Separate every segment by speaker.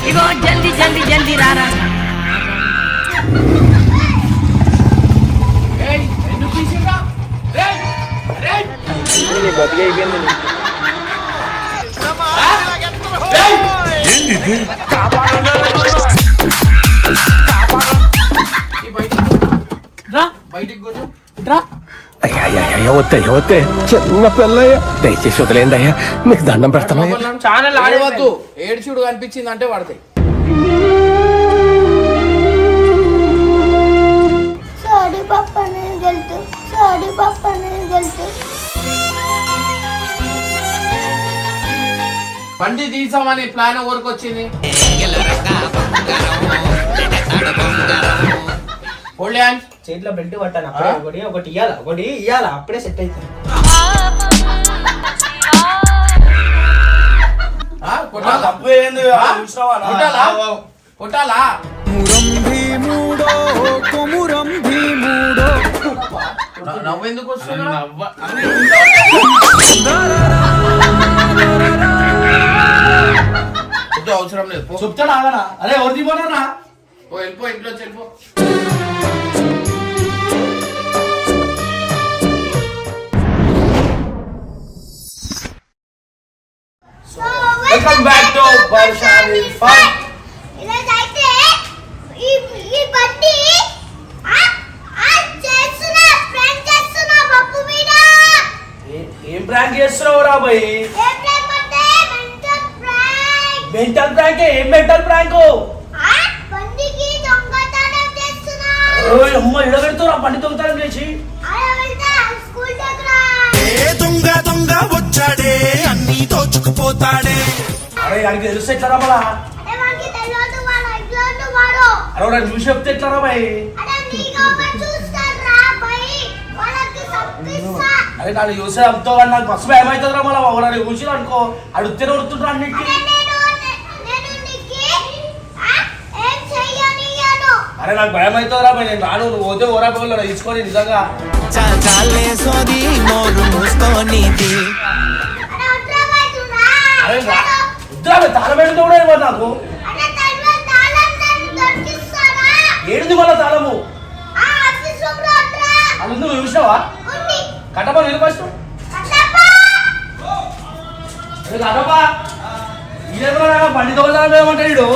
Speaker 1: ఇగో జల్దీ జల్దీ జల్దీ రారా.
Speaker 2: వద్దే చిన్న పిల్లయ్య దయచేసి వదిలేండి అయ్యా మీకు దండం పెడతాను.
Speaker 3: ఛానల్ ఆడవద్దు, ఏడ్చుడు కనిపించింది అంటే పడతాయి. బండి తీసామని ప్లాన్ ఎవరికి వచ్చింది?
Speaker 4: చేతిలో బెల్ట్ పట్టాను ఒకటి ఇయ్యాల అప్పుడే సెట్ అవుతుంది.
Speaker 3: కొట్టాలా? నవ్వెందుకు వస్తున్నా? అవసరం లేదు,
Speaker 4: చెప్తాడు ఆగనా? అరే ఎవరు దిపోనా?
Speaker 3: వెళ్ళిపో, ఇంట్లో వెళ్ళిపో.
Speaker 4: Welcome back to Varshali fun.
Speaker 5: ఇలాగైతే ఈ బండి చేస్తున్నా ప్రాంక్ చేస్తున్నా పప్పు మీద.
Speaker 4: ఏం ప్రాంక్ చేస్తున్నావు రా భయ్?
Speaker 5: ఏం ప్రాంక్ అంటే మెంటల్ ప్రాంక్.
Speaker 4: Mental prank? ఏం మెంటల్ ప్రాంక్?
Speaker 5: బండికి దొంగతనం చేస్తున్నా.
Speaker 4: ఓయ్ అమ్మ ఇడ పెడతావు బండి దొంగతనం చేసి?
Speaker 5: స్కూల్ దగ్గర
Speaker 6: దొంగ దొంగ వచ్చాడే అన్ని దోచుకుపోతాడే.
Speaker 4: అరే వాడికి తెలిస్తే ఎట్లా రామలా?
Speaker 5: అరే వాడికి తెలియదు, వాడు ఎగ్జామ్ వాడు.
Speaker 4: అరే వాడు చూసి చెప్తే ఎట్లా రా భయ్?
Speaker 5: అరే నీగా చూస్తారా భయ్, వాళ్ళకి తప్పిస్తా.
Speaker 4: అరే నాడు చూసే అంతో నాకు బస్సు భయం అవుతుంది రా మళ్ళా. ఒకరు చూసి అనుకో అడుగుతూనే ఉడుతుండ్రు అన్నింటికి. అరే నాకు భయం అవుతుంది రా భయ్, నేను రాను. నువ్వు పోతే ఓరా పోలో తీసుకొని నిజంగా అరే వద్దురా తాళం పెడితే కూడా ఇవ్వదు నాకు. ఏడుంది మళ్ళా తాళము? అది నువ్వు చూసినావా? కట్టపా నేను ఫస్ట్ కట్టపా. ఇదేమన్నా బండి దొంగతనం ఏమంటాడు వీడు?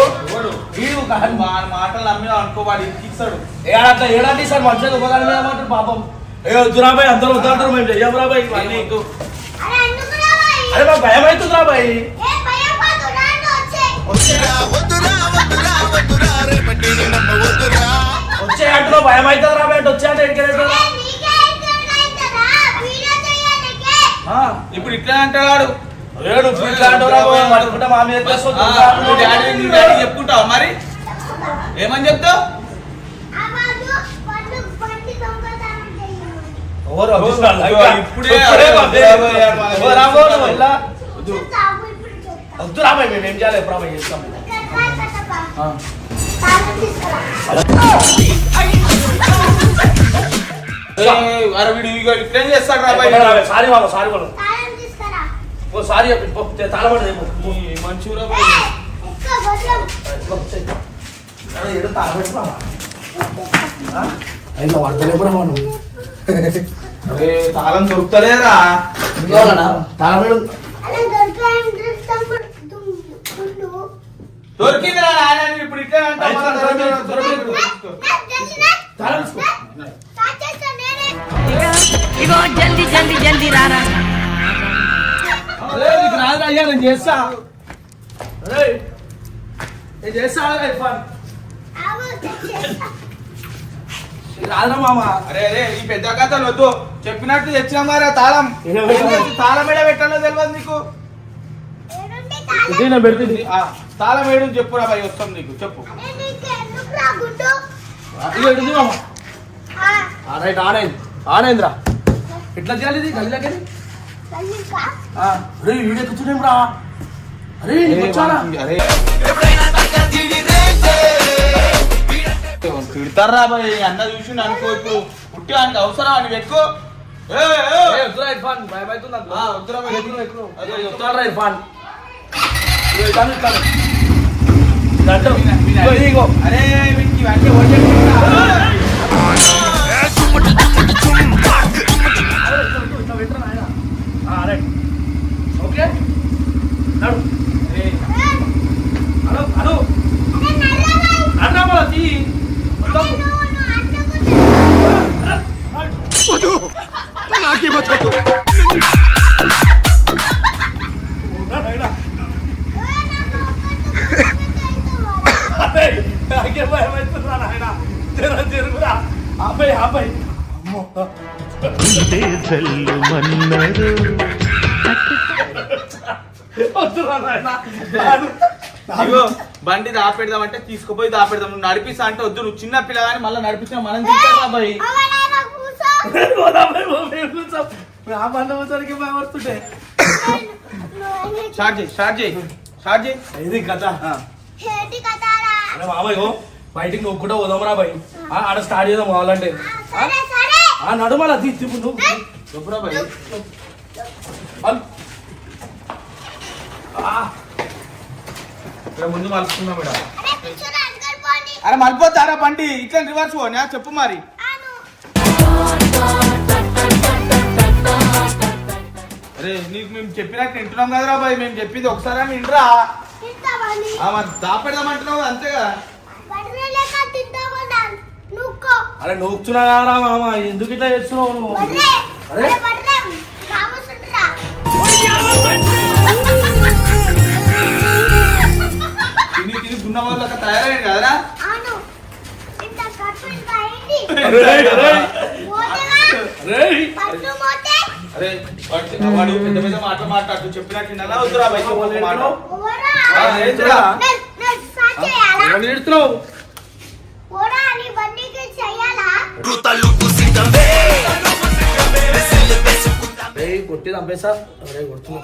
Speaker 3: మాటలు నమ్మి అనుకోవాడు, ఇస్తాడు.
Speaker 4: అట్లా ఏడాది సార్ మంచిగా దొంగతనం ఏమంటారు పాపం. ఏ వద్దురా బాయ్, అందరూ వద్దంటారు, మేము చెయ్యము రా బాయ్ ఇవన్నీ. అరే మాకు భయం అవుతుంది రా బాయ్. వచ్చే అంటున్నావు భయం అవుతుంది రా బాయ్. వచ్చే అంటే ఎక్కడ
Speaker 3: ఇప్పుడు ఇట్లా అంటాడు.
Speaker 4: మా మీద
Speaker 3: చెప్పుకుంటావు మరి? ఏమని చెప్తావు?
Speaker 4: వద్దు రాబాయ్, మేము ఏం చేయాలి ఎప్పుడు చేస్తాం.
Speaker 3: వీడు ఇట్లా చేస్తాడు రాబాయ్.
Speaker 4: సారీ బాబు, సారీ బాబు, సారీ చెప్పి తాళపడి
Speaker 3: మంచిగా
Speaker 4: అయినా పడతలేపురా మనం.
Speaker 3: తాళం దొరుకుతలేరా?
Speaker 4: తాళపడు
Speaker 3: దొరికిందిరా నాయన. ఇప్పుడు ఇట్లా
Speaker 1: ఇగో జల్దీ జల్దీ జల్దీ రారా.
Speaker 4: రాదు అయ్యా, నేను చేస్తా. నేను చేస్తా రాదురా మామ.
Speaker 3: అరే అరే ఈ పెద్ద కథలు వద్దు, చెప్పినట్టు తెచ్చినా మరి తాళం. తాళం ఏడ పెట్టాలో తెలియదు నీకు?
Speaker 4: పెడుతుంది
Speaker 3: తాళం ఏడు చెప్పురా బాయ్, వస్తాం నీకు. చెప్పు.
Speaker 4: రైట్ ఆనేంద్రా ఎట్లా చేయాలి ఇది గల్లీలకి? అరే వీడెక్కుతున్నాం రా. అరే వచ్చారా?
Speaker 3: తిడతారా బాయ్ అన్న చూసి అనుకో ఇప్పుడు పుట్టి ఆయనకి అవసరం అని ఎక్కువ
Speaker 4: వద్దురా ఇర్ఫాన్ భయం అవుతుంది
Speaker 3: వద్దురా
Speaker 4: ఇర్ఫాన్
Speaker 3: అరే వీనికి ఇవన్నీ ఓకే బండి దాపెడదామంటే తీసుకుపోయి దాపెడదాం నువ్వు నడిపిస్తా అంటే వద్దు నువ్వు చిన్న పిల్లగాని మళ్ళీ నడిపించిన మనం తింటారా బాయ్
Speaker 4: ఇది కథ మామయ్యో బయటికి నువ్వు కూడా పోదాంరా బాయ్ ఆడ స్టార్ట్ చేద్దాం కావాలంటే నడుమలా తీసి నువ్వు
Speaker 3: చెప్పురా బాయ్ ముందు మలుచుకున్నాం మేడం అరే మలిపోతారా బండి ఇట్లా రివర్స్ పోనా చెప్పు మరి అరే నీకు మేము చెప్పినట్టు వింటున్నాం కదరా బాయ్ మేము చెప్పింది ఒకసారి వింటరా దాపెడదామంటున్నావు అంతేగా
Speaker 4: అరే నూకుతున్నా మామ ఎందుకు ఇట్లా చేస్తున్నావు నువ్వు అరే
Speaker 3: తిని గున్న వాళ్ళకి తయారైంది కదరా అరే వాడు పెద్ద పెద్ద మాటలు మాట్లాడుతూ చెప్పినట్టు వినాలా వద్దురా బయట
Speaker 4: ఎడుతున్నావు కొట్టి చంపేసా అరే కొడుతున్నా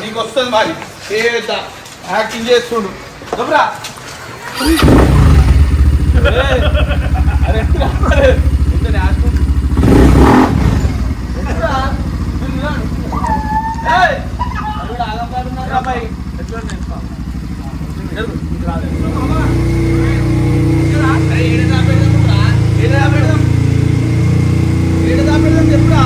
Speaker 3: నీకు వస్తుంది మరి యాక్టింగ్ చేస్తుండు గబరా చెప్పురా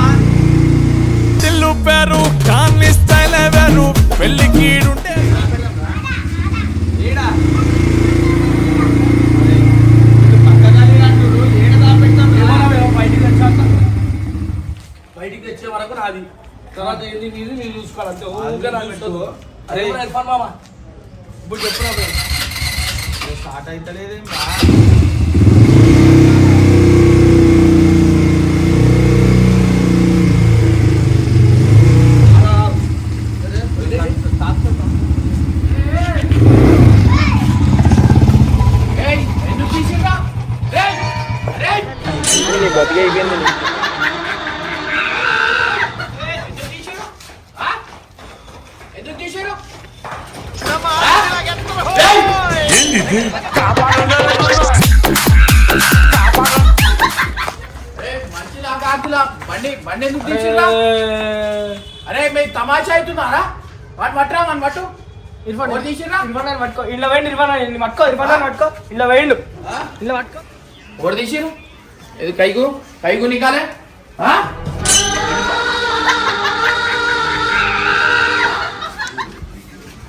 Speaker 6: పేరు కాన్ని స్టైల్ వేరు పెళ్లి కీడుంటే
Speaker 4: బయటికి తెచ్చే వరకు నాది తర్వాత ఏది నీది నేను చూసుకోవాలి ఊరికే నాకు పెట్టదు అరే ఇర్ఫాన్ మామ ఇప్పుడు చెప్పురా
Speaker 3: స్టార్ట్ అవుతలేదు
Speaker 7: బండి ఎందుకు తీసిరా? అరే మీరు తమాషా అవుతున్నారా? వాడు పట్టరా మన పట్టు ఇర్ఫాన్ తీసిరా ఇర్ఫాన్ పట్టుకో ఇలా వేయండి ఇర్ఫాన్ పట్టుకో ఇర్ఫాన్ పట్టుకో ఇలా వేయండు ఇలా పట్టుకో ఓడి తీసిరు ఇది కైకు నికాలే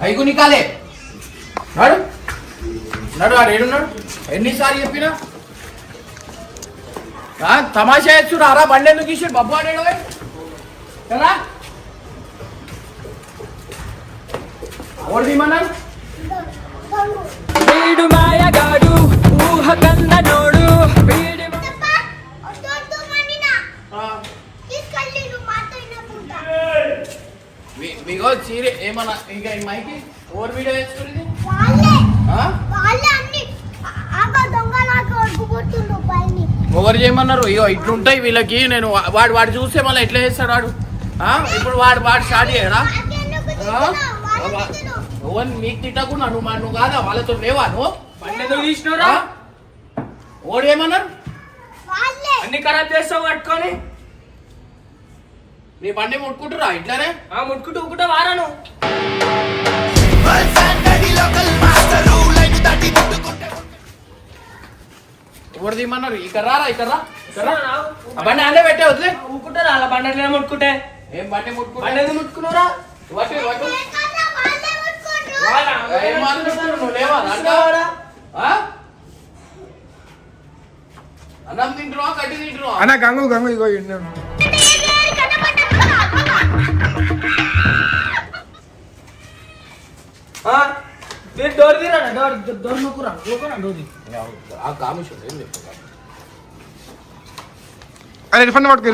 Speaker 7: కైకు నికాలే నాడు నాడు వాడు ఏడున్నాడు ఎన్నిసార్లు చెప్పినా తమాషా వేస్తు రారా బండి ఎందుకు తీసాడు బబ్బు ఆడాడు కదా ఓడిమన్నాడు వీడు మాయగాడు ఊహ కందనోడు మీకు సీరే ఏమన్నా ఇంకా మైకి ఓవర్ వీడియో వేసుకునేది ఎవరు చేయమన్నారు? ఇగో ఇట్లుంటాయి వీళ్ళకి. నేను వాడు చూస్తే మళ్ళీ ఎట్లా చేస్తాడు వాడు? ఇప్పుడు వాడు స్టార్ట్ చేయడా? ఎవరు నీకు తిట్టకుండా నువ్వు కాదా వాళ్ళతో లేవా? నువ్వు
Speaker 1: పండెందుకు తీసినరా?
Speaker 7: ఓడి ఏమన్నారు?
Speaker 1: అన్ని ఖరాబ్ చేస్తావు పట్టుకొని.
Speaker 7: నీ బండి ముట్టుకుంటురా ఇట్లానే?
Speaker 1: ముట్టుకుంటూ ఉక్కుంటా వారాను.
Speaker 7: ఎవరు తీయమన్నారు? ఇక్కడ రారా, ఇక్కడ రా. బండి అల్లే పెట్టే వదిలే.
Speaker 1: ఊకుంటారా అలా బండి ముట్టుకుంటే?
Speaker 7: ఏం బండి ముట్టుకుంటా?
Speaker 1: బండి ఎందుకు ముట్టుకున్నారా?
Speaker 7: నువ్వు లేవా? అన్నం తింటున్నావా కట్టి తింటున్నావా?
Speaker 3: అన్న గంగు ఇగో
Speaker 1: డోర్ తీరా, డోర్ నొక్కురా, డోర్
Speaker 7: ఆ కామిషన్ ఏం చెప్పు.
Speaker 3: అరే ఇర్ఫాన్ పట్టుకో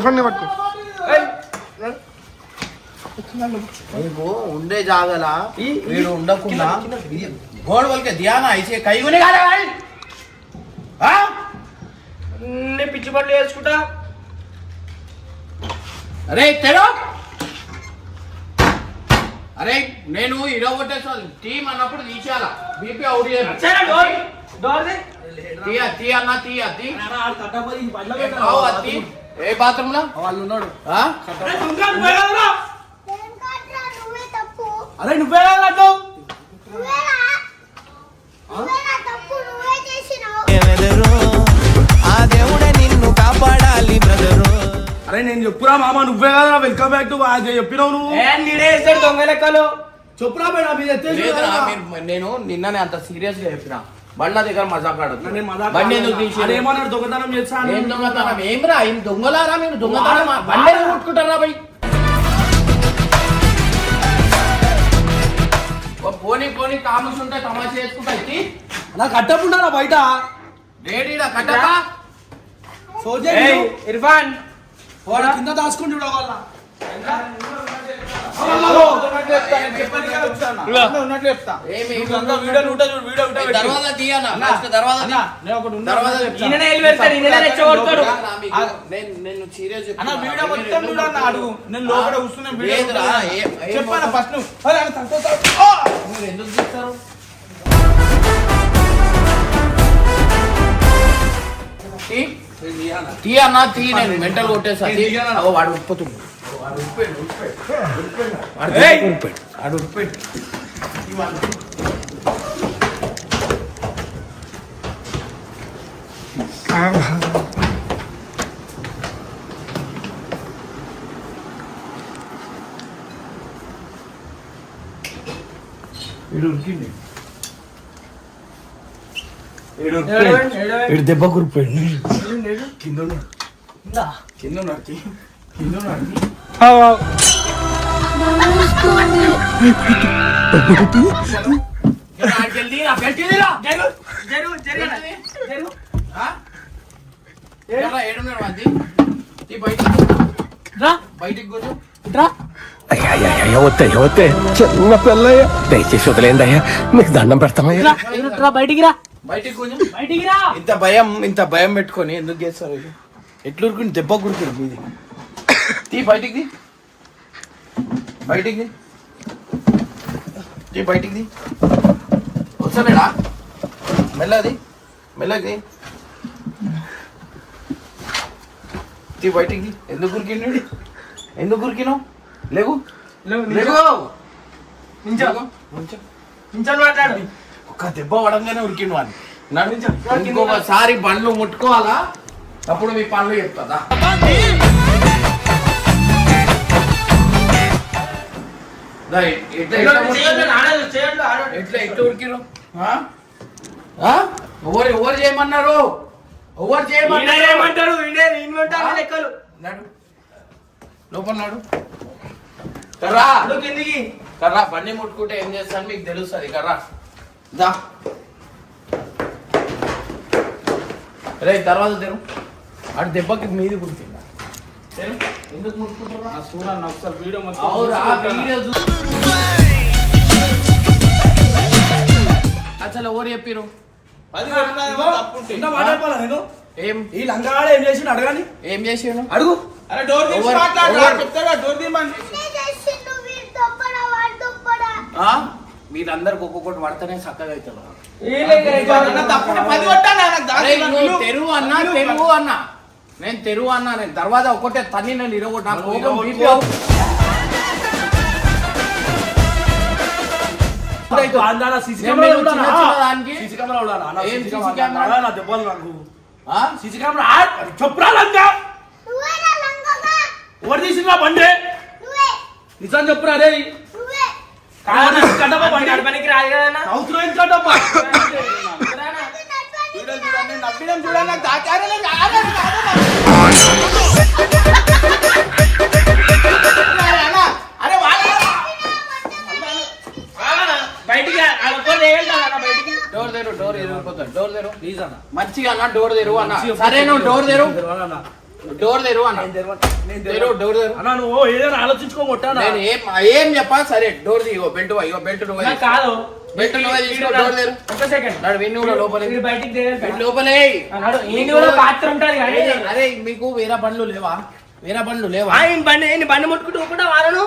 Speaker 7: నీకు ఉండే జాగల వీడు ఉండకుండా గోడ వాళ్ళకి ధ్యాన అయితే కైగునే కాదా?
Speaker 1: నేను పిచ్చి పనులు చేసుకుంటా.
Speaker 7: అరే తెరో. అరే నేను ఇరవొట్టేసాను టీం అన్నప్పుడు తీసేయాల. బీపీ అవుట్ చేయాలి.
Speaker 1: డోర్
Speaker 7: తీ అన్న తీ ఏ బాత్రూమ్ లో
Speaker 4: వాళ్ళు ఉన్నాడు.
Speaker 5: నువ్వే తప్పు
Speaker 1: అరే నువ్వే అడ్డు.
Speaker 5: నువ్వేనా తప్పు నువ్వే చేసినావు.
Speaker 6: ఆ దేవుడే నిన్ను కాపాడాలి బ్రదరు.
Speaker 4: అరే నేను చెప్పురా మామ, నువ్వే కదా వెల్కమ్ బ్యాక్ టు చెప్పినావు నువ్వు.
Speaker 1: నీడే వేస్తాడు దొంగ లెక్కలు.
Speaker 4: చెప్పురా పోయినా మీద
Speaker 7: లేదురా, నేను నిన్ననే అంత సీరియస్ గా చెప్పిన. బండ్ల దగ్గర మజాక్ ఆడదు. బండి ఎందుకు తీసి
Speaker 4: ఏమన్నాడు? దొంగతనం చేస్తాను.
Speaker 7: ఏం దొంగతనం? ఏమిరా ఏం దొంగలారా మీరు? దొంగతనం బండి ఎందుకు కొట్టుకుంటారా బై? పోనీ కామర్స్ ఉంటే తమాషా చేసుకుంటా.
Speaker 4: నాకు కట్టపుండారా బయట
Speaker 7: లేడీడా కట్టక
Speaker 1: ఇర్ఫాన్
Speaker 4: కింద దాచుకుంటూ
Speaker 3: ఉన్నట్లు చెప్తా.
Speaker 7: దర్వాజా తీయనా? దర్వాజా
Speaker 1: ఈయననే వెళ్ళిపెడతాడు, ఈయననే రెచ్చగొడతాడు.
Speaker 7: నేను సీరియస్
Speaker 3: అన్న వీడియో మొత్తం చూడు అన్న అడుగు. నేను లోపల కూర్చున్నా
Speaker 7: లేదురా.
Speaker 3: చెప్పాను ఫస్ట్ నువ్వు
Speaker 7: మీరు ఎందుకు తీస్తారు? తీ అన్నా తీ. నేను మెంటల్ కొట్టేసా. వాడు ఉప్పుతుంది. వాడు ఉప్పెట్టు.
Speaker 4: దెబ్బ కురిపోయింది.
Speaker 7: బయటికి కూర్చో.
Speaker 2: అయ్యా వద్దే చిన్న పిల్లయ్యా, దయచేసి వదిలేండి అయ్యా, మీకు దండం పెడతామయ్యా.
Speaker 1: బయటికి రా,
Speaker 7: బయటికి కొంచెం
Speaker 1: బయటికి రా.
Speaker 7: ఇంత భయం పెట్టుకొని ఎందుకు చేస్తారు? ఎట్లు ఉరుకుని దెబ్బ కుడుతుంది మీది. తీ బయటికి వస్తాడా? మెల్లది తీ బయటికి. ఎందుకు ఉరికినావు? లేవు.
Speaker 1: మాట్లాడు.
Speaker 7: ఒక దెబ్బ పడంగానే ఉరికిను అని. ఇంకొకసారి బండ్లు ముట్టుకోవాలా? అప్పుడు మీ పనులు చెప్తా. ఎట్లా ఉరికిరు? ఎవరు చేయమన్నారు?
Speaker 1: ఏమంటాడు లెక్కలు.
Speaker 7: లోపల నాడు కర్రా.
Speaker 1: కిందికి
Speaker 7: కర్రా. బండి ముట్టుకుంటే ఏం చేస్తాను మీకు తెలుస్తుంది. కర్రా దా. రే తర్వాత తెరు. అటు దెబ్బకి మీది కుడుతుందా? ఎందుకు ముట్టుకుంటారా?
Speaker 3: వీడియో
Speaker 7: అసలు ఎవరు చెప్పిరు?
Speaker 4: మాట్లాడాలా నేను?
Speaker 7: ఏం
Speaker 4: ఈ లంగాడు ఏం చేసిండు అడగాని
Speaker 7: ఏం చేసాను
Speaker 4: అడుగు.
Speaker 3: అరే డోర్ తీసి
Speaker 7: ఓవర్,
Speaker 3: మాట్లాడు
Speaker 7: ఓవర్.
Speaker 3: చెప్తారా డోర్ తీయమని
Speaker 7: మీరందరికి ఒక్కొక్కటి పడితేనే చక్కగా అవుతారు.
Speaker 3: తప్పకుండా 10 కొట్టాను నాకు
Speaker 7: అరే
Speaker 3: దాంట్లో
Speaker 7: నువ్వు
Speaker 3: నిలువు.
Speaker 7: తెరువు అన్నా తెరువు అన్నా నేను తెరువు అన్నా నేను దర్వాజా ఒకటే తన్ని నేను ఇరగొట్టు నాకు కోపం బీపీ
Speaker 4: ఆంధ్రాలో సీసీ
Speaker 7: నేను
Speaker 4: కెమెరా
Speaker 7: చిన్న
Speaker 4: ఉన్నానా?
Speaker 7: చిన్న దానికి
Speaker 4: సీసీ కెమెరా ఉన్నానా? నా
Speaker 7: ఏం
Speaker 4: సీసీ
Speaker 7: సీసీ
Speaker 4: కెమెరా
Speaker 7: కెమెరా?
Speaker 4: ఉన్నానా? నా దెబ్బలు నాకు.
Speaker 7: ఆ?
Speaker 4: సీసీ కెమెరా చెప్పురా లంగా.
Speaker 5: నువ్వేనా లంగగా?
Speaker 4: ఎవరు తీసిండ్రా బండి?
Speaker 5: నువ్వే,
Speaker 4: నిజం చెప్పురా రే.
Speaker 5: నువ్వే.
Speaker 4: ఎవరు తీసి కట్టప్ప బండి?
Speaker 1: నడపనికి రాదు కదా
Speaker 4: అవసరం ఏంటి కట్టప్ప?
Speaker 3: వీడియో చూడండి నవ్విడం చూడండి నాకు దాచారే నాకు ఆగదు, ఆగదు. అరే
Speaker 1: బయటికి బయటికి
Speaker 7: డోర్ తెరు డోర్ ఎరిగిపోతాడు డోర్ తెరు
Speaker 4: ప్లీజ్ అన్న.
Speaker 7: మంచిగా అన్న డోర్ తెరు అన్న సరే నువ్వు డోర్ తెరు
Speaker 4: అన్న.
Speaker 7: డోర్ తెరు అన్న
Speaker 4: నేను
Speaker 7: తెరు డోర్ తెరు
Speaker 4: అన్న నువ్వు ఏదైనా ఆలోచించుకో కొట్టానా?
Speaker 7: నేను ఏం చెప్పా సరే డోర్ ఇగో బెల్ట్ ఇగో బెల్ట్ నువ్వు
Speaker 1: నాకు కాదు
Speaker 7: బెల్ట్ నువ్వు తీసుకో డోర్ తెరు
Speaker 1: ఒక సెకండ్
Speaker 7: నాడు విన్ను కూడా లోపలే
Speaker 1: వీడు బయటికి
Speaker 7: బెల్ట్ లోపలే
Speaker 1: అన్నాడు ఈయన కూడా పాత్ర ఉంటుంది కానీ
Speaker 7: అరే మీకు వేరే బండ్లు లేవా వేరే బండ్లు లేవా
Speaker 1: ఆయన బండి ముట్టుకుంటూ ఊపుకుంటా వారను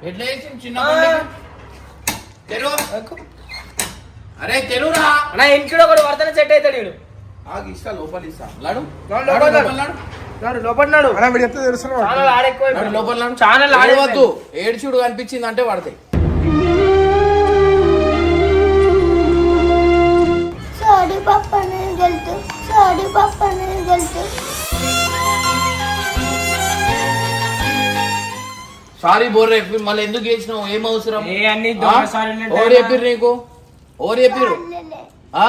Speaker 7: ఎట్లా వేసింది చిన్న బండి తెరు అరే తెరురా
Speaker 1: నా ఇంట్లో కూడా వర్తన సెట్ అవుతాడు వీడు
Speaker 7: ఆగి ఇస్తా లోపల ఇస్తా లాడు
Speaker 1: లోపల
Speaker 7: లాడు
Speaker 1: లోపల నాడు
Speaker 3: తెలుసు
Speaker 1: చాలా ఆడెక్కువ
Speaker 7: లాడు లోపల లాడు
Speaker 1: చాలా
Speaker 7: ఆడవద్దు ఏడ్చుడు కనిపించింది అంటే పడతాయి
Speaker 5: సారీ పాపా నేను గెలుతూ, సారీ పాపా నేను గెలుతూ.
Speaker 7: సారీ బోర్రే మళ్ళీ ఎందుకు చేసినావు ఏం అవసరం
Speaker 1: ఏ అన్ని దొంగ సారీలు ఉంటాయి
Speaker 7: ఓవర్ చెప్పిర్రు నీకు ఓవర్ చెప్పిర్రు
Speaker 5: వాళ్ళే,
Speaker 7: ఆ?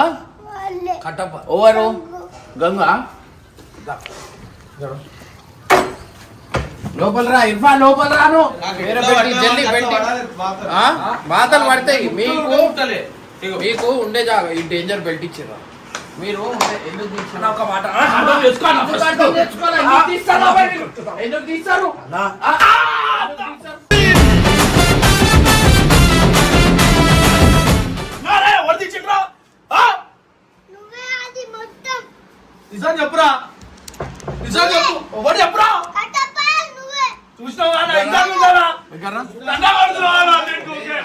Speaker 5: వాళ్ళే.
Speaker 7: కట్టప్ప ఓవరు గంగా లోపల రా ఇర్ఫాన్ లోపల రాను వేరే పెట్టి జల్లి పెట్టి ఆ? బాతలు పడతాయి మీకు ఉండే జాగా ఈ డేంజర్ బెల్ట్ ఇచ్చారు మీరు ఎందుకు
Speaker 4: అన్న
Speaker 7: తీసుకున్నారు?
Speaker 4: ఒక మాట అర్థం చేసుకో అన్న.
Speaker 7: ఎందుకు అర్థం చేసుకోవాలి? ఎందుకు తీస్తారు అవన్నీ? ఎందుకు తీస్తారు
Speaker 4: అన్న.
Speaker 7: ఆ? ఎందుకు తీస్తారు?
Speaker 4: నారే, ఎవరు తీసిండ్రా? ఆ?
Speaker 5: నువ్వే అది మొత్తం.
Speaker 4: నిజం చెప్పురా నిజం చెప్పు ఎవరు చెప్పురా
Speaker 5: కట్టప్ప, నువ్వే.
Speaker 4: చూసినావా అన్న? నిజం ఉందారా?
Speaker 7: ఎక్కడ్రా?
Speaker 4: దండ కొడుతున్నావా అన్న? నీకు ఊరికే.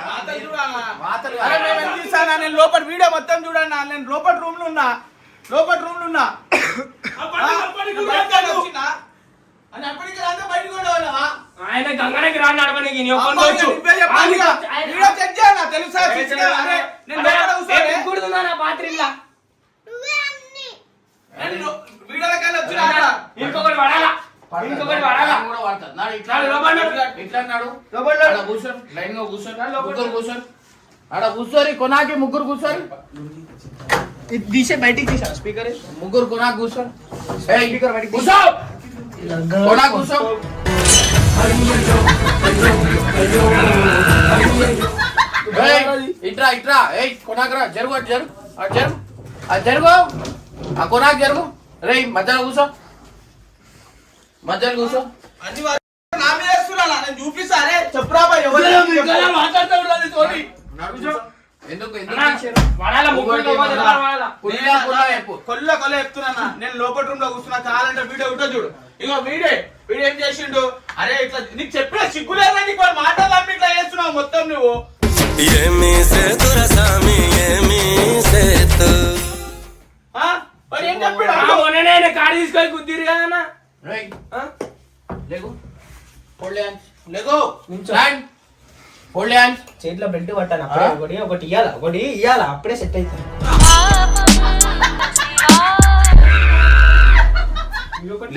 Speaker 7: బాతలు
Speaker 3: అరే మేము ఎంత తీసానా? నేను లోపల వీడియో మొత్తం చూడండి నేను లోపల రూమ్ లో ఉన్నా
Speaker 4: ఆ బండి కంపెనీకి
Speaker 3: బయటికి
Speaker 4: వెళ్ళొద్దు.
Speaker 3: వచ్చినా? అని అప్పటికి రాందే బయటికి కూడా వెళ్ళావా?
Speaker 1: ఆయన గంగనకి రాని నడపనికి నీ ఒక్కడిని
Speaker 3: అమ్మా,
Speaker 1: వచ్చు.
Speaker 3: నువ్వే చెప్పాలి ఇక. వీడియో చెక్ చేయాలా? తెలుసా? అరే, నేను లోపల కూర్చోలే.
Speaker 1: కూడుతుందా నా పాత్రలా
Speaker 5: నువ్వే అన్ని.
Speaker 3: నేను వీడియోలకి వెళ్ళి వచ్చినా అక్కడ.
Speaker 1: ఇంకొకటి పడాలా ఇంకొకటి పడాలా
Speaker 7: ఆయన కూడా వాడతాడు. నాడు ఇట్లా
Speaker 1: నాడు లోపల నాడు.
Speaker 7: ఇట్లా నాడు.
Speaker 1: లోపల నాడు.
Speaker 7: ఆడ కూర్చోరు. లైన్ గా కూర్చోరు. ముగ్గురు కూర్చోరు. ఆడ కూర్చోరి కొనాకి ముగ్గురు కూర్చోరు.
Speaker 1: తీసే బయటికి తీసా స్పీకర్
Speaker 7: ముగ్గురు కొనాకి కూర్చోరు. ఏయ్, కూర్చో. కొనాకి కూర్చో. ఏయ్, ఇట్రా ఇట్రా ఏయ్ కొనాకి రా జరుగు అటు జరుగు అటు జరుగు అది జరుగు ఆ కొనాకి జరుగు రేయ్ మధ్యలో కూర్చో మధ్యలో కూర్చో
Speaker 3: అన్ని వారు నా మీద వేస్తున్నా నేను చూపిస్తా. అరే చెప్పురా బాయ్, ఎవరు
Speaker 4: ఇంకా మాట్లాడుతూ ఉండాలి తోని.
Speaker 7: ఎందుకు ఎందుకు తీశారు?
Speaker 1: వాడాలా ముగ్గురు వాడాలా
Speaker 7: పుల్లా పుల్లా చెప్పు.
Speaker 3: కొల్ల చెప్తున్నా నేను లోపల రూమ్ లో కూర్చున్నా. కావాలంటే వీడియో ఉంటో చూడు. ఇగో వీడియో ఏం చేసిండు? అరే ఇట్లా నీకు చెప్పిన సిగ్గులేదా నీకు? వాళ్ళు మాట్లాడాలి ఇట్లా చేస్తున్నావు మొత్తం నువ్వు. ఆ? మరి ఏం చెప్పాడు?
Speaker 1: మొన్ననే ఆయన కారు తీసుకొని కుదిరి కదా
Speaker 7: రేయ్, leg hold hands leg stand hold hands
Speaker 1: చేతిలో బెల్ట్ పట్టాను అప్పుడే ఒకటి ఇయ్యాలా అప్పుడే సెట్ అవుతుంది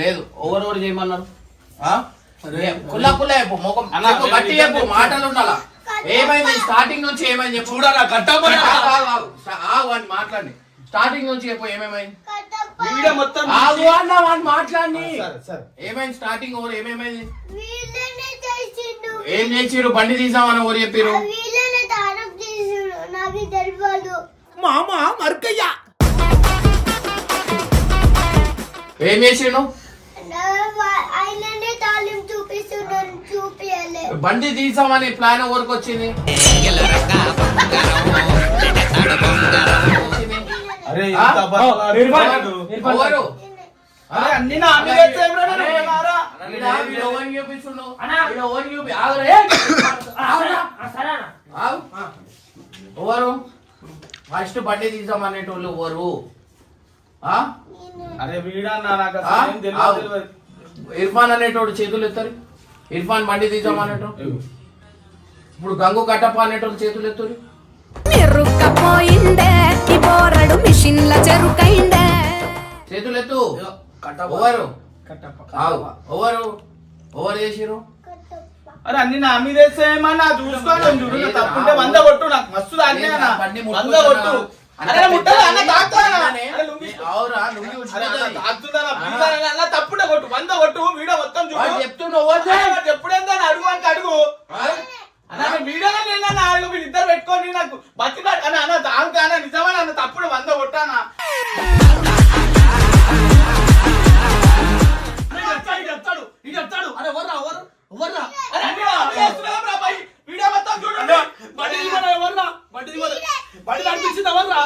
Speaker 7: లేదు ఓవర్ ఓవర్ చేయమన్నారు ఆ? కుల్లా కుల్లా చెప్పు ముఖం చెప్పు, గట్టి చెప్పు మాటలు ఉండాలా ఏమైంది స్టార్టింగ్ నుంచి ఏమైంది చెప్పు
Speaker 4: చూడరా కట్టప్ప
Speaker 7: వాడిని మాట్లాడి స్టార్టింగ్ నుంచి చెప్పు ఏమేమైంది
Speaker 5: కట్టప్ప,
Speaker 3: వీడియో మొత్తం
Speaker 7: ఆగు అన్న వాడిని మాట్లాడి
Speaker 3: సరే
Speaker 7: ఏమైంది స్టార్టింగ్ ఓవర్ ఏమేమైంది
Speaker 5: వీళ్ళనే చేసిండు.
Speaker 7: ఏం చేసిరు బండి తీసామని ఓవర్ చెప్పిరు
Speaker 5: వీళ్ళనే తారఫ్ చేసిండు. నాకు తెలియదు.
Speaker 7: ఏం చేసిండు
Speaker 5: ఆయననే తాళం చూపిస్తున్నాను, చూపియలే.
Speaker 7: బండి తీసామని ప్లాన్ ఓవర్కి వచ్చింది
Speaker 3: అరే
Speaker 7: ఆ?
Speaker 3: ఇంత అబద్ధాలు ఆడుతున్నాడు.
Speaker 7: ఎవరు?
Speaker 3: అరే అన్ని నా మీద ఎత్తేమ్రా నేను ఉన్నారా?
Speaker 7: ఈడ వీడు ఎవరిని చూపిస్తుండు?
Speaker 1: అన్నా.
Speaker 7: ఈడ ఎవరిని ఆగురా, ఏయ్! ఆగురా. ఆగు. ఎవరు ఫస్ట్ బండి తీసామనేటోళ్ళు ఎవరు? ఆ?
Speaker 3: అరే వీడన్నా నాకు
Speaker 7: ఆ?
Speaker 3: అసలు ఏం తెలియదు,
Speaker 7: ఆగు.
Speaker 3: తెలియదు.
Speaker 7: ఇర్ఫాన్ అనేటోడు చేతులు ఎత్తారు. ఇర్ఫాన్ బండి తీసామనేటోడు. ఇప్పుడు గంగు కట్టప్ప అనేటోళ్ళు చేతులు ఎత్తారు.
Speaker 8: మెరుక్కపోయిందే ఈ బోరడు మిషన్ల చెరుకైందే.
Speaker 7: చేతులు ఎత్తు. ఎవరు? ఆగు. ఎవరు చేసిరు?
Speaker 3: అరే అన్ని నా మీద వేసేయమన్నా చూసుకోవాలి చూడు నా తప్పుంటే 100 కొట్టు నాకు మస్తు తాగినా
Speaker 7: బండి
Speaker 3: 100 కొట్టు అరే ముట్టదా అన్న తాగుతానా
Speaker 7: అవురా నువ్వు
Speaker 3: అరే అన్న తాగుతుందా ప్లీజ్ అన్న తప్పుంటే కొట్టు 100 కొట్టు వీడియో మొత్తం చూడు
Speaker 7: చెప్తున్నావు
Speaker 3: ఎప్పుడైందా అడుగు అంటే అడుగు అన్న వీడియో నేను అడుగు మీరు ఇద్దరు పెట్టుకొని నాకు బతికా అన్న అన్న తాగుతానా నిజమా అన్న తప్పుడు 100 కొట్టానా చెప్తాడు ఇది చెప్తాడు అరే ఎవర్రా ఎవర్రా అరే అన్న వేస్తున్నాం రా బై వీడియో మొత్తం చూడండి బడి ఎవర్రా బడి అనిపించింది ఎవర్రా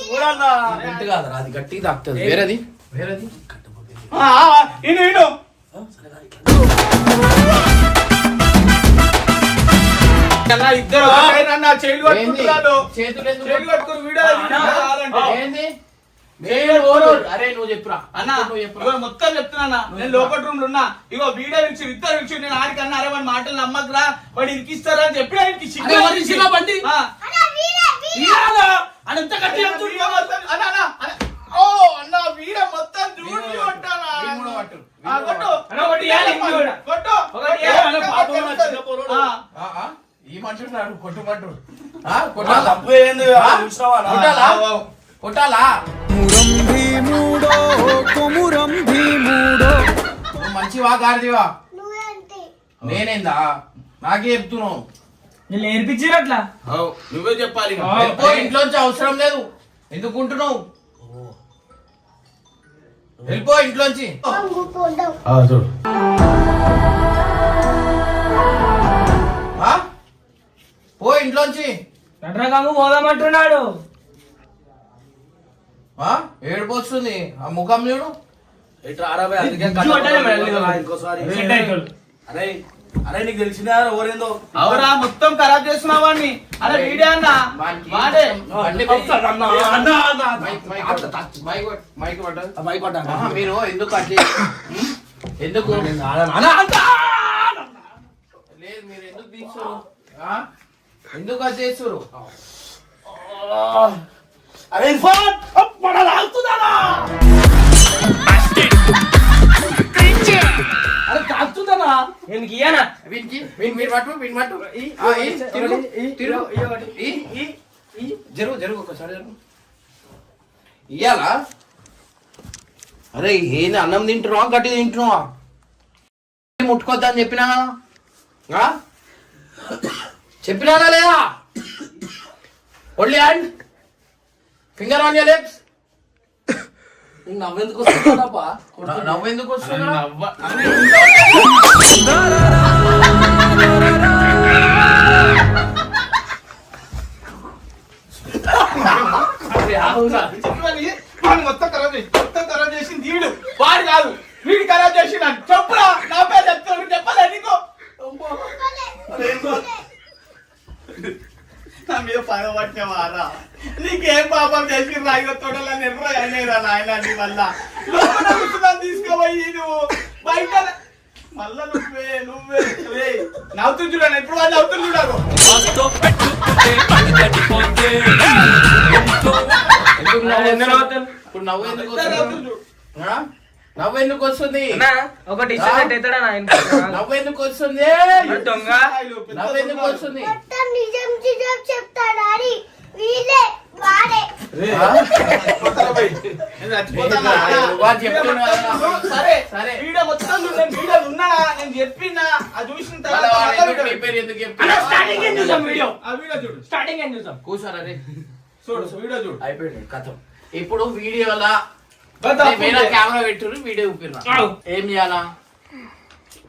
Speaker 3: చూడన్నా
Speaker 7: గట్టి కాదురా అది గట్టి తాకుతుంది వేరేది
Speaker 3: ఇను ఇద్దరు చేతులు కట్టుకుంటున్నారు
Speaker 7: చేతులు ఎందుకు
Speaker 3: చేతులు కట్టుకుని వీడియో
Speaker 7: ఏంది అరే నువ్వు చెప్పురా
Speaker 3: అన్న
Speaker 7: నువ్వు చెప్పురా
Speaker 3: ఇగో మొత్తం చెప్తున్నా నేను లోపల రూమ్ లో ఉన్నా ఇగో వీడియో ఇచ్చి ఇద్దరు ఇచ్చి నేను ఆడికన్నా అరే వాడి మాటలు నమ్మకరా వాడు ఇరికిస్తారా అని చెప్పి ఆయనకి
Speaker 7: అరే వాడు ఇచ్చినా బండి?
Speaker 3: అంత గట్టి వీడియో మొత్తం ఓ అన్న వీడియో మొత్తం చూడు అంటానా
Speaker 7: వీడు కూడా పట్టు.
Speaker 3: కొట్టు
Speaker 1: అన్న, ఒకటి ఇయ్యాలి, ఇంకో కూడా.
Speaker 3: కొట్టు
Speaker 1: ఒకటి ఇయ్యాలి, అన్న,
Speaker 3: పాపం
Speaker 1: పాపం చిన్న పోరోడు.
Speaker 7: ఈ మంటున్నాడు కొట్టుమంటు కొట్టాలా
Speaker 4: తప్పు ఏంది
Speaker 7: ఆ?
Speaker 4: చూసినావా నా?
Speaker 7: కొట్టాలా కొట్టాలా నువ్వు మంచివా గారిదివా
Speaker 5: నువ్వే అంటే
Speaker 7: నేనేందా నాకే చెప్తున్నావు
Speaker 1: నేను నేర్పించిరు అట్లా
Speaker 3: నువ్వే చెప్పాలి ఇక.
Speaker 7: వెళ్ళిపో, ఇంట్లోంచి అవసరం లేదు ఎందుకుంటున్నావు వెళ్ళిపో ఇంట్లోంచి
Speaker 5: అంగుపోదాం
Speaker 3: చూడు
Speaker 7: ఆ? పో ఇంట్లోంచి
Speaker 1: నటరకాము పోదామంటున్నాడు.
Speaker 7: ఆ? ఏడుపు వస్తుంది ఆ ముఖం చూడు
Speaker 4: ఇట్లా ఆరాబే అందుకే
Speaker 1: ఇజ్జు కొట్టాలి మరి
Speaker 4: కట్టపడదు.
Speaker 1: అది.
Speaker 4: ఇంకోసారి
Speaker 1: సెట్ అయ్యేటోళ్ళు.
Speaker 4: అరే అరే నీకు తెలిసిందా ఎవరేందో
Speaker 3: అవురా మొత్తం ఖరాబ్ చేస్తున్నావు వాడిని అరే వీడియో అన్న
Speaker 7: వానికి
Speaker 3: వాడే
Speaker 7: బండి
Speaker 4: అన్న, అన్న, అన్న, అన్న.
Speaker 7: మైక్ పడ్డది.
Speaker 4: ఆ మైక్ పడ్డా.
Speaker 7: ఆహా, మీరు ఎందుకు అట్లే ఎందుకు
Speaker 4: అన్న, అన్న, అన్న.
Speaker 7: లేదు మీరు ఎందుకు తీసుకోరు ఆ? ఎందుకు అది చేస్తారు
Speaker 4: అరే ఇర్ఫాన్ అప్పడా లాగుతున్నానా అరే తాగుతుందనా
Speaker 1: నేను ఇయ్యానా
Speaker 7: వీనికి మీరు పట్టు వీని పట్టు ఆ, ఈ, తిరుగు తిరుగు ఈ, జరుగు ఒకసారి జరుగు ఇయ్యాలా అరే ఏంది అన్నం తింటున్నావా గట్టి తింటున్నావా ముట్టుకోద్దని చెప్పినా కదా ఆ? చెప్పినానా లేదా only hand finger on your lips
Speaker 4: నవ్వెందుకు వస్తున్నాడప్పా
Speaker 7: నవ్వెందుకు వస్తున్నా
Speaker 3: వాడిని మొత్తం ఖరాబ్ చేసింది వీడు వాడు కాదు వీడు ఖరాబ్ చేసి చెప్పురా నా పేరు చెప్తాను చెప్పాలి నీకు నా మీద పగ పట్టేవారా నీకేం పాపం చేసి రాయిగా తోటలా నిర్రా అయినాయిరా నాయన నీ వల్ల లోపల కూర్చున్నాను తీసుకోబోయి నువ్వు బయట మళ్ళా నువ్వే నవ్వుతూ చూడాను ఎప్పుడు వాళ్ళు నవ్వుతూ చూడాలి
Speaker 7: ఇప్పుడు నవ్వు ఎందుకు వస్తుంది ఆ? నవ్వు ఎందుకు వస్తుంది
Speaker 1: అన్నా, ఒకటి ఇష్టం ఎత్తడా
Speaker 7: నవ్వు ఎందుకు వస్తుంది
Speaker 1: దొంగ
Speaker 7: నవ్వు ఎందుకు వస్తుంది
Speaker 5: మొత్తం నిజం నిజం చెప్తాడు డాడీ వీలే వాడే
Speaker 7: వాడు చెప్తున్నా
Speaker 3: సరే
Speaker 7: సరే.
Speaker 3: వీడియో మొత్తం వీడియో ఉన్నా నేను చెప్పినా అది చూసిన
Speaker 7: మళ్ళా వాడు ఎందుకు నీ
Speaker 3: తర్వాత
Speaker 7: పేరు ఎందుకు
Speaker 1: అన్నా, స్టార్టింగ్ ఏం చూసాం వీడియో
Speaker 3: ఆ వీడియో చూడు
Speaker 1: స్టార్టింగ్ ఏం చూసాం
Speaker 7: కూర్చోరా రే
Speaker 3: చూడు వీడియో చూడు
Speaker 7: అయిపోయింది కథం ఇప్పుడు వీడియోలా
Speaker 3: తప్పు
Speaker 7: వేరే
Speaker 3: ఉంటే.
Speaker 7: కెమెరా పెట్టుర్రు వీడియో చూపిర్రా
Speaker 1: ఆవ్.
Speaker 7: ఏం చేయాలా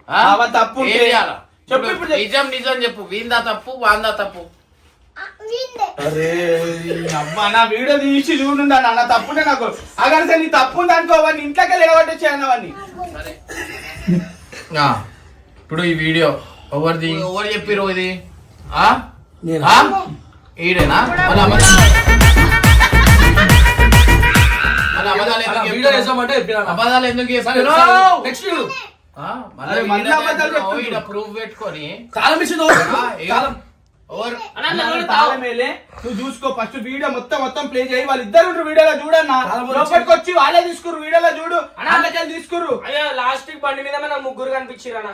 Speaker 7: ఆ?
Speaker 3: అవ తప్పు
Speaker 7: ఏం
Speaker 3: ఉంటే.
Speaker 7: చేయాలా
Speaker 3: చెప్పు ఇప్పుడు చెప్పు.
Speaker 7: నిజం చెప్పు వీందా తప్పు వాందా తప్పు
Speaker 5: వీందే
Speaker 3: అరే అమ్మా నా వీడియో తీసి చూడుండా నా తప్పుంటే నాకు అగర్ నీ తప్పు ఉంది అనుకో వాడిని ఇంట్లోకి లేవట్టేసాను వాడిని.
Speaker 7: సరే ఇప్పుడు ఈ వీడియో ఎవరిది ఎవరు చెప్పిరు ఇది ఈడేనా మన
Speaker 4: వీడియో చేసామంటే
Speaker 7: అబద్ధాలు ఎందుకు చెప్పారు
Speaker 4: నెక్స్ట్
Speaker 3: అరే మళ్ళీ అబద్ధాలు చెప్తున్నాడు.
Speaker 7: ప్రూఫ్ పెట్టుకొని
Speaker 4: కాలం ఇచ్చింది
Speaker 3: తాళమేలే నువ్వు చూసుకో ఫస్ట్ వీడియో మొత్తం ప్లే చేయి. వాళ్ళిద్దరు వీడియోలో చూడన్నా లోపలికి వచ్చి వాళ్ళే తీసుకురు వీడియోలో చూడు అన్నకెళ్ళి తీసుకురు.
Speaker 1: అయ్యా లాస్ట్ వీక్ బండి మీద నాకు ముగ్గురు కనిపించారు అన్న,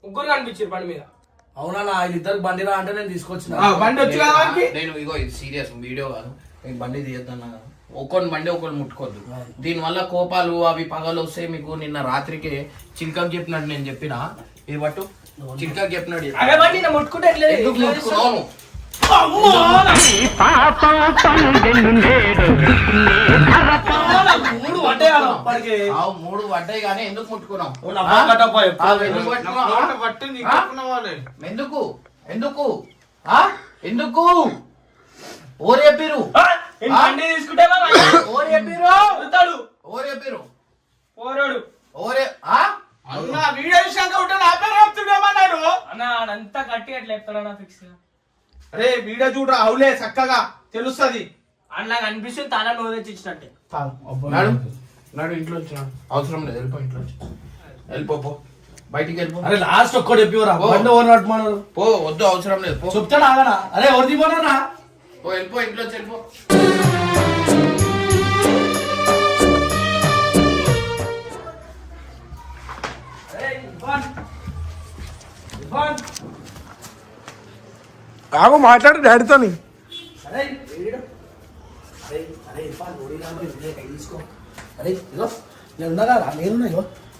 Speaker 1: ముగ్గురు కనిపించారు బండి మీద.
Speaker 4: అవునా ఇద్దరు బండిరా అంటే నేను తీసుకొచ్చిన
Speaker 3: బండి వచ్చి కదా వానికి.
Speaker 7: నేను ఇగో ఇది సీరియస్ వీడియో కాదు, మీకు బండి తీయొద్దన్నా కదా, ఒక్కొని బండి ఒకరు ముట్టుకోవద్దు. దీనివల్ల కోపాలు అవి పగలు వస్తాయి మీకు. నిన్న రాత్రికి చిల్కకి చెప్పినట్టు నేను చెప్పిన ఇది పట్టు చిల్కకి చెప్పినట్టు
Speaker 1: అరే బండి నేను ముట్టుకుంటే
Speaker 7: ఎందుకు ముట్టుకున్నావు? మూడు పడ్డాయి కానీ ఎందుకు ముట్టుకున్నావు? ఎందుకు ఎందుకు ఎందుకు ఓరు చెప్పిరు
Speaker 1: బండి తీసుకుంటే
Speaker 7: ఓరు చెప్పిరు ఓరు చెప్పిరు
Speaker 1: పోరాడు
Speaker 7: ఓరే
Speaker 3: అన్న వీడియో చూసాక ఉంటే నా పేరు చెప్తుండేమన్నాడు
Speaker 1: అన్న ఆడంతా కట్టి అట్లా చెప్తాడా ఫిక్స్ గా.
Speaker 3: అరే వీడియో చూడరా అవులే చక్కగా తెలుస్తుంది.
Speaker 1: అన్న అనిపిస్తుంది తాళం నువ్వు తెచ్చి ఇచ్చినట్టే.
Speaker 7: నాడు నాడు ఇంట్లో వచ్చినాడు అవసరం లేదు వెళ్ళిపో ఇంట్లో వెళ్ళిపో బయటికి వెళ్ళిపో.
Speaker 4: అరే లాస్ట్ ఒక్కటి చెప్పివరా బండి ఓన్ పట్టుమన్నారు
Speaker 7: పో వద్దు అవసరం లేదు పో.
Speaker 4: చెప్తాడు ఆగనా? అరే ఎవరు దిగోనరా
Speaker 7: పో వెళ్ళిపో ఇంట్లో వెళ్ళిపో.
Speaker 6: ఆగు మాట్లాడు డాడీతోని.
Speaker 4: అరే అరే అరే ఇర్ఫాన్ ఓడి రామని తీసుకో. అరే ఇగో నేను ఉన్నాగా నేనున్నా ఇగో